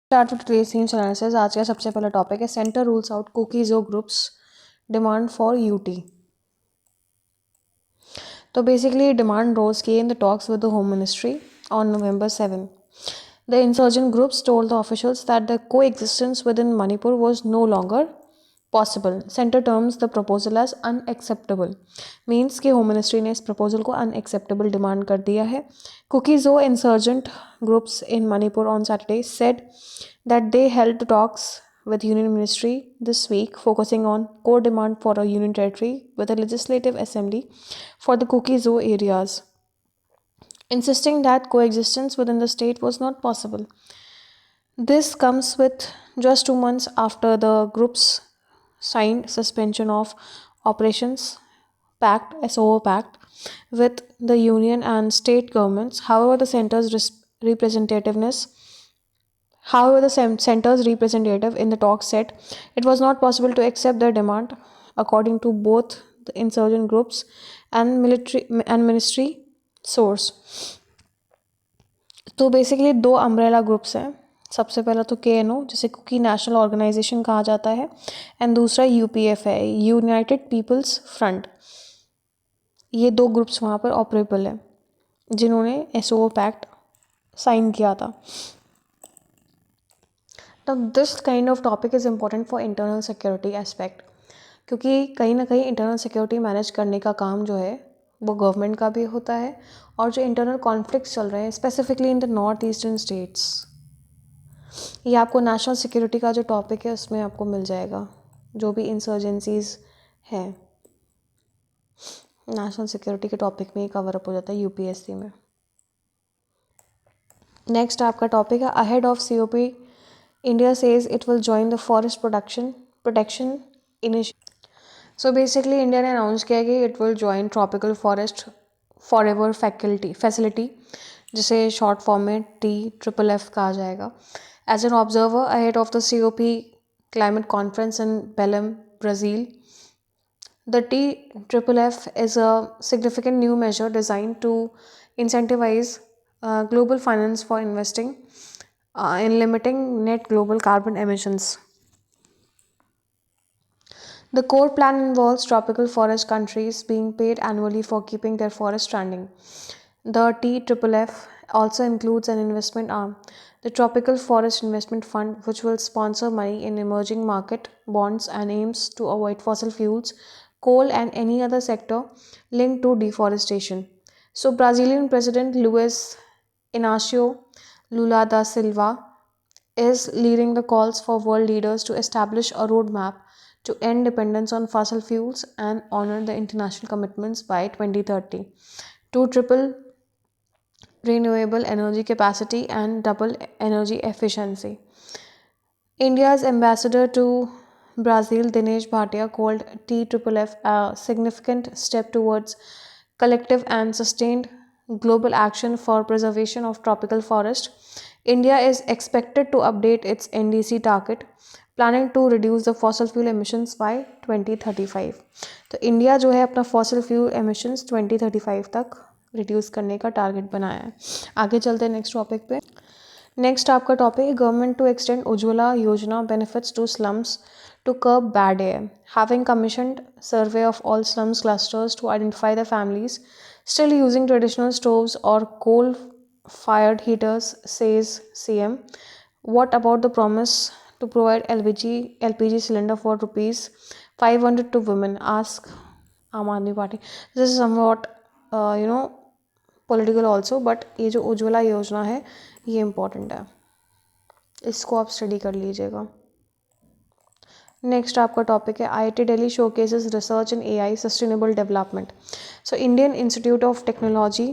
Start with today's news analysis. आज का सबसे पहला टॉपिक है centre rules out Kuki Zo groups demand for UT. तो बेसिकली डिमांड रोज की in the talks with the home ministry on November 7. The insurgent groups told the officials that the coexistence within Manipur was no longer possible. Center terms the proposal as unacceptable. Means कि home ministry ने इस proposal को unacceptable demand कर दिया है. Kukizo insurgent groups in Manipur on Saturday said that they held talks with Union Ministry this week, focusing on core demand for a union territory with a legislative assembly for the Kukizo areas, insisting that coexistence within the state was not possible. This comes with just 2 months after the groups signed suspension of operations pact SOO pact with the union and state governments. However, the center's representative in the talks said it was not possible to accept their demand, according to both the insurgent groups and ministry source. तो basically दो umbrella groups हैं. सबसे पहला तो KNO, जिसे cookie national organisation कहा जाता है, एंड दूसरा UPF है, यूनाइटेड पीपल्स फ्रंट. ये दो ग्रुप्स वहाँ पर ऑपरेबल हैं जिन्होंने SOO पैक्ट साइन किया था. तो this kind of topic is important for internal security aspect, क्योंकि कहीं ना कहीं इंटरनल सिक्योरिटी मैनेज करने का काम जो है वो गवर्नमेंट का भी होता है. और जो इंटरनल कॉन्फ्लिक्ट्स चल रहे हैं specifically in the north eastern states, ये आपको नेशनल सिक्योरिटी का जो टॉपिक है उसमें आपको मिल जाएगा. जो भी इंसर्जेंसीज हैं नेशनल सिक्योरिटी के टॉपिक में ही कवर अप हो जाता है UPSC में. नेक्स्ट आपका टॉपिक है ahead of COP India says it will join the forest protection initiative. So basically India ने अनाउंस किया कि it will join tropical forest forever facility, जिसे शॉर्ट फॉर्म में TFFF कहा जाएगा, as an observer ahead of the COP climate conference in Belém, Brazil. The TFFF is a significant new measure designed to incentivize global finance for investing in limiting net global carbon emissions. The core plan involves tropical forest countries being paid annually for keeping their forests standing. The TFFF also includes an investment arm, the Tropical Forest Investment Fund, which will sponsor money in emerging market bonds and aims to avoid fossil fuels, coal, and any other sector linked to deforestation. So, Brazilian President Luiz Inácio Lula da Silva is leading the calls for world leaders to establish a roadmap to end dependence on fossil fuels and honor the international commitments by 2030 to triple renewable energy capacity and double energy efficiency. India's ambassador to Brazil, Dinesh Bhatia, called TFFF a significant step towards collective and sustained global action for preservation of tropical forest. India is expected to update its NDC target, planning to reduce the fossil fuel emissions by 2035. तो India जो है अपना fossil fuel emissions 2035 तक reduce करने का target बनाया है. आगे चलते हैं नेक्स्ट टॉपिक पे. नेक्स्ट आपका टॉपिक है government to extend Ujjwala Yojana benefits to slums to curb bad air. Having commissioned survey of all slums clusters to identify the families still using traditional stoves or coal-fired heaters, says CM. What about the promise to provide LPG cylinder for rupees 500 to women? Ask Aam Aadmi Party. This is somewhat, political also, but ये जो उज्ज्वला योजना है ये important है, इसको आप study कर लीजिएगा. नेक्स्ट आपका टॉपिक है IIT Delhi showcases research in AI sustainable development. So Indian Institute of Technology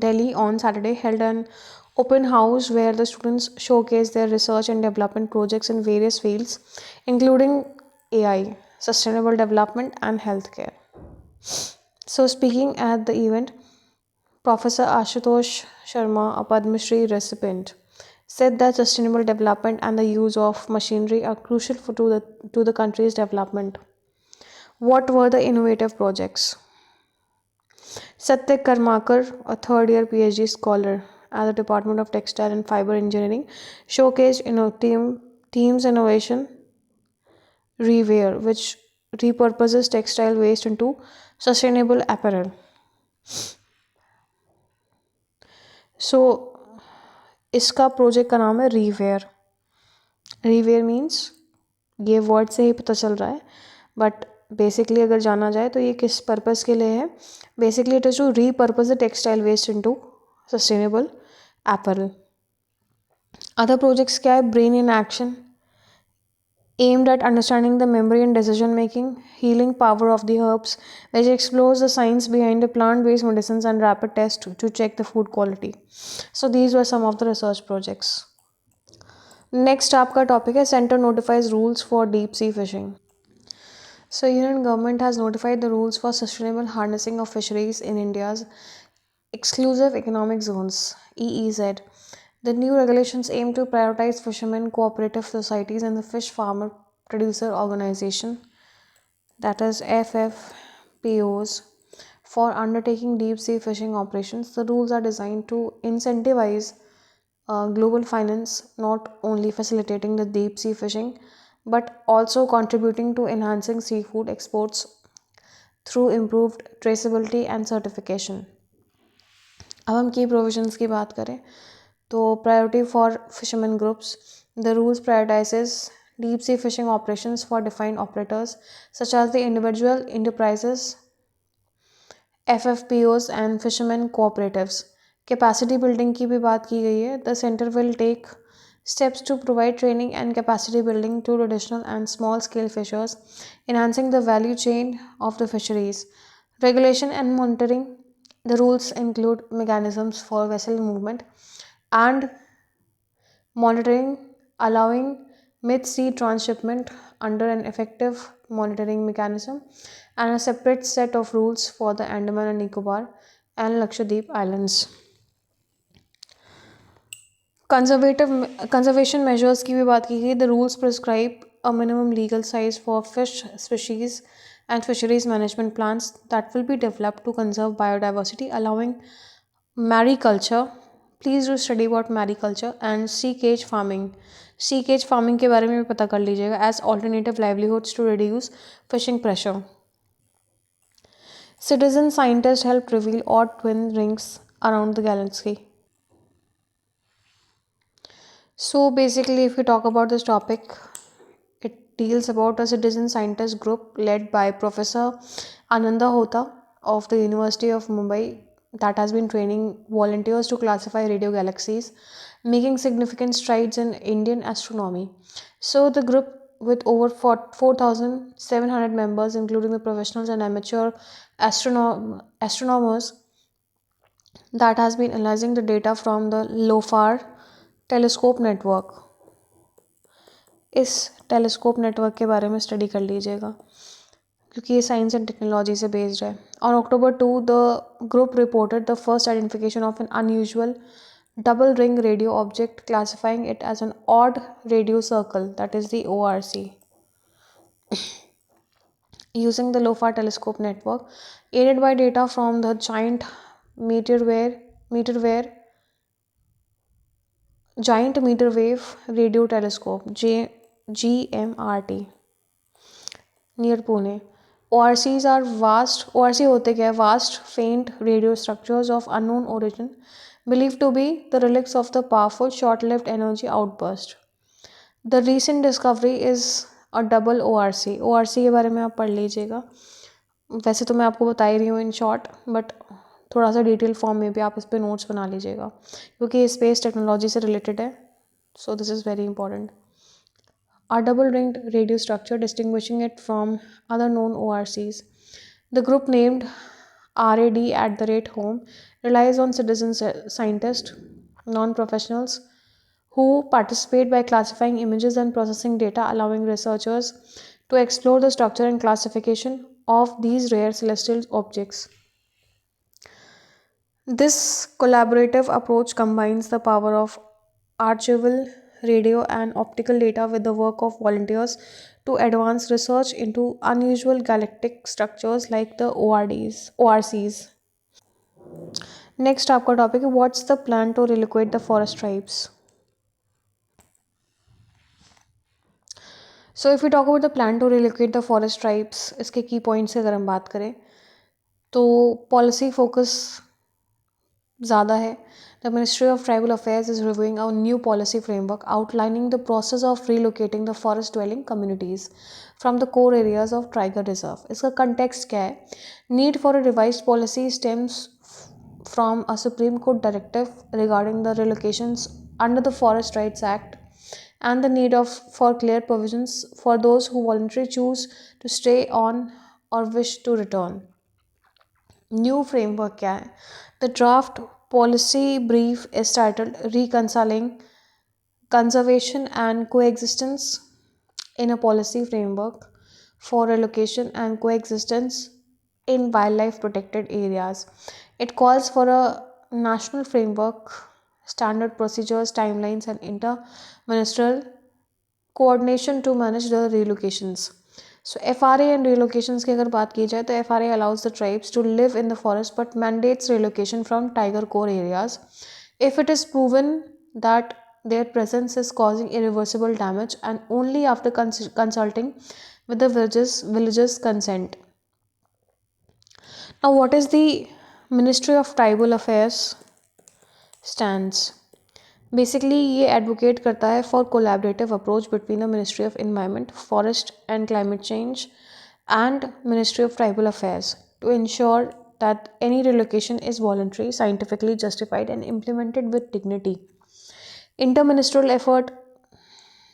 Delhi on Saturday held an open house where the students showcased their research and development projects in various fields, including AI, sustainable development, and healthcare. So speaking at the event, Professor Ashutosh Sharma, a Padma Shri recipient, said that sustainable development and the use of machinery are crucial to the country's development. What were the innovative projects? Satya Karmakar, a third-year PhD scholar, at the Department of Textile and Fiber Engineering showcased team's innovation Rewear, which repurposes textile waste into sustainable apparel. सो इसका project का नाम है रीवेयर. रीवेयर means ये word से ही पता चल रहा है, बट बेसिकली अगर जाना जाए तो ये किस पर्पज़ के लिए है. Basically it is to repurpose the textile waste into sustainable apparel. Other projects क्या है? Brain in action, aimed at understanding the memory and decision making, healing power of the herbs, which explores the science behind the plant based medicines and rapid tests to check the food quality. So, these were some of the research projects. Next आपका topic है centre notifies rules for deep sea fishing. So, Union government has notified the rules for sustainable harnessing of fisheries in India's exclusive economic zones (EEZ). The new regulations aim to prioritize fishermen cooperative societies and the fish farmer producer organization, that is FFPOs, for undertaking deep sea fishing operations. The rules are designed to incentivize global finance, not only facilitating the deep sea fishing but also contributing to enhancing seafood exports through improved traceability and certification. अब हम की provisions की बात करें तो priority for fisherman groups, the rules prioritises deep sea fishing operations for defined operators such as the individual enterprises, FFPOs and fishermen cooperatives. Capacity building की भी बात की गई है. The center will take steps to provide training and capacity building to traditional and small scale fishers, enhancing the value chain of the fisheries. Regulation and monitoring. The rules include mechanisms for vessel movement and monitoring, allowing mid-sea transshipment under an effective monitoring mechanism, and a separate set of rules for the Andaman and Nicobar and Lakshadweep Islands. Conservation measures की भी बात की गई. The rules prescribe a minimum legal size for fish species and fisheries management plans that will be developed to conserve biodiversity, allowing mariculture. Please do study about mariculture and sea cage farming. Sea cage farming के बारे में भी पता कर लीजिएगा as alternative livelihoods to reduce fishing pressure. Citizen scientists helped reveal odd twin rings around the galaxy. So basically, if we talk about this topic, it deals about a citizen scientist group led by Professor Ananda Hota of the University of Mumbai that has been training volunteers to classify radio galaxies, making significant strides in Indian astronomy. So the group with over 4,700 members, including the professionals and amateur astronomers, that has been analyzing the data from the LOFAR telescope network. इस telescope network के बारे में study कर लीजिएगा क्योंकि ये science and technology से based है. On October 2 the group reported the first identification of N unusual double ring radio object, classifying it as an odd radio circle, that is the ORC, using the LOFAR telescope network, aided by data from the Giant Meter Wave Radio Telescope GMRT near Pune. ORC होते क्या है? Vast faint radio structures of unknown origin believed to be the relics of the powerful short-lived energy outburst. The recent discovery is a double ORC. ORC के बारे में आप पढ़ लीजिएगा. वैसे तो मैं आपको बता ही रही हूँ इन शॉर्ट, बट थोड़ा सा डिटेल फॉर्म में भी आप इस पर नोट्स बना लीजिएगा क्योंकि ये स्पेस टेक्नोलॉजी से रिलेटेड है. So this is very important. A double ringed radio structure distinguishing it from other known ORCs. The group named RAD at the rate home relies on citizen scientists, non-professionals who participate by classifying images and processing data, allowing researchers to explore the structure and classification of these rare celestial objects. This collaborative approach combines the power of archival, radio, and optical data with the work of volunteers to advance research into unusual galactic structures like the ORCs. Next आपका topic है what's the plan to relocate the forest tribes. So if you talk about the plan to relocate the forest tribes, इसके key points से अगर हम बात करें तो policy focus ज़्यादा है. The ministry of tribal affairs is reviewing a new policy framework outlining the process of relocating the forest dwelling communities from the core areas of tiger reserve. इसका context क्या है? Need for a revised policy stems from a Supreme Court directive regarding the relocations under the Forest Rights Act and the need for clear provisions for those who voluntarily choose to stay on or wish to return. New framework क्या है? The draft policy brief is titled Reconciling Conservation and Coexistence in a Policy Framework for Relocation and Coexistence in Wildlife Protected Areas. It calls for a national framework, standard procedures, timelines, and inter-ministerial coordination to manage the relocations. So FRA and relocations की अगर बात की जाए तो FRA allows the tribes to live in the forest but mandates relocation from tiger core areas if it is proven that their presence is causing irreversible damage and only after consulting with the villagers consent. Now what is the Ministry of Tribal Affairs stance? Basically ये advocate करता है for collaborative approach between the ministry of environment, forest and climate change and ministry of tribal affairs to ensure that any relocation is voluntary, scientifically justified and implemented with dignity. Interministerial effort,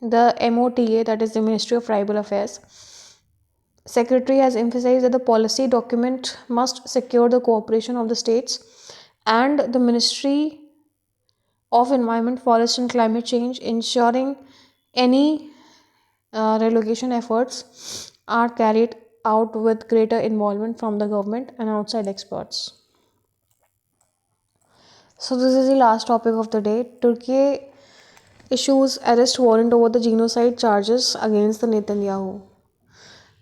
the MOTA, that is the Ministry of Tribal Affairs Secretary, has emphasized that the policy document must secure the cooperation of the states and the Ministry of Environment, Forest and Climate Change, ensuring any relocation efforts are carried out with greater involvement from the government and outside experts. So this is the last topic of the day. Turkey issues arrest warrant over the genocide charges against the Netanyahu.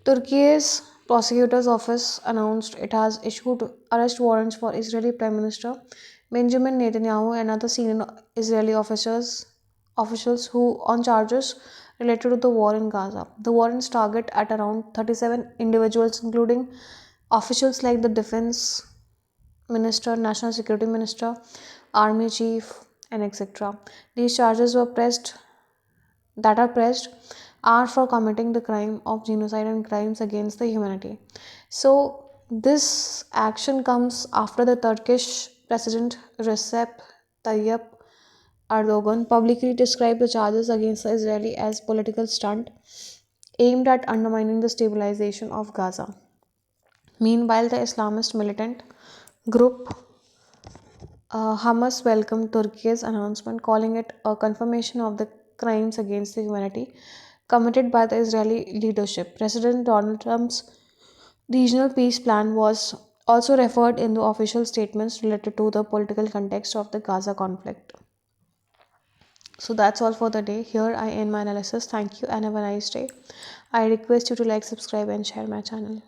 Turkey's prosecutor's office announced it has issued arrest warrants for Israeli Prime Minister Benjamin Netanyahu and other senior Israeli officials who on charges related to the war in Gaza. The warrants target at around 37 individuals, including officials like the defense minister, national security minister, army chief, and etc. These charges are pressed are for committing the crime of genocide and crimes against the humanity. So this action comes after the Turkish President Recep Tayyip Erdogan publicly described the charges against the Israeli as political stunt aimed at undermining the stabilization of Gaza. Meanwhile, the Islamist militant group Hamas welcomed Turkey's announcement, calling it a confirmation of the crimes against the humanity committed by the Israeli leadership. President Donald Trump's regional peace plan was also referred in the official statements related to the political context of the Gaza conflict. So that's all for the day. Here I end my analysis. Thank you and have a nice day. I request you to like, subscribe, and share my channel.